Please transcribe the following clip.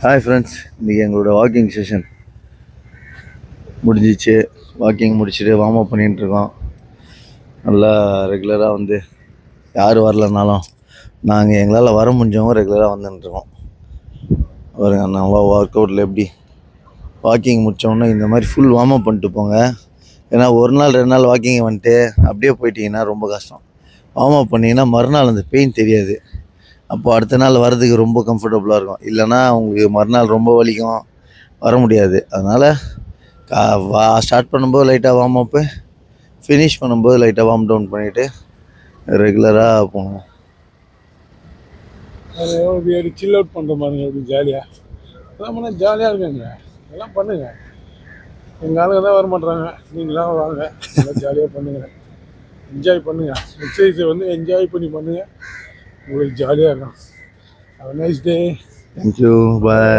Hi friends, இன்றைக்கி எங்களோட walking session முடிஞ்சிச்சு. வாக்கிங் முடிச்சுட்டு வார்ம் அப் பண்ணிகிட்ருக்கோம். நல்லா ரெகுலராக வந்து யார் வரலனாலும் நாங்கள் எங்களால் வர முடிஞ்சவங்க ரெகுலராக வந்துட்டுருக்கோம். பாருங்க, நல்லா ஒர்க் அவுட்டில் எப்படி வாக்கிங் முடித்தோன்னே இந்த மாதிரி ஃபுல் வார்ம் அப் பண்ணிட்டு போங்க. ஏன்னா ஒரு நாள் 2 நாள் வாக்கிங் வந்துட்டு அப்படியே போயிட்டீங்கன்னா ரொம்ப கஷ்டம். வார்ம் அப் பண்ணிங்கன்னா மறுநாள் அந்த பெயின் தெரியாது. அப்போ அடுத்த நாள் வரதுக்கு ரொம்ப கம்ஃபர்டபுளாக இருக்கும். இல்லைனா உங்களுக்கு மறுநாள் ரொம்ப வலிக்கும், வர முடியாது. அதனால் ஸ்டார்ட் பண்ணும்போது லைட்டாக வார்ம் அப்பு, ஃபினிஷ் பண்ணும்போது லைட்டாக வார்ம் டவுன் பண்ணிவிட்டு ரெகுலராக போங்க. அது எப்படி சில் அவுட் பண்ணுற மாதிரிங்க, எப்படி ஜாலியாக எல்லாம் பண்ணால் ஜாலியாக இருக்குங்க. எல்லாம் பண்ணுங்க. எங்கள் ஆளுங்க தான் வர மாட்டுறாங்க, நீங்களாம் வாங்க, நல்லா ஜாலியாக பண்ணுங்கள், என்ஜாய் பண்ணுங்கள். எக்ஸசைஸை வந்து என்ஜாய் பண்ணி பண்ணுங்கள், உங்களுக்கு ஜாலியாக இருக்கும். Have a nice day. Thank you, bye.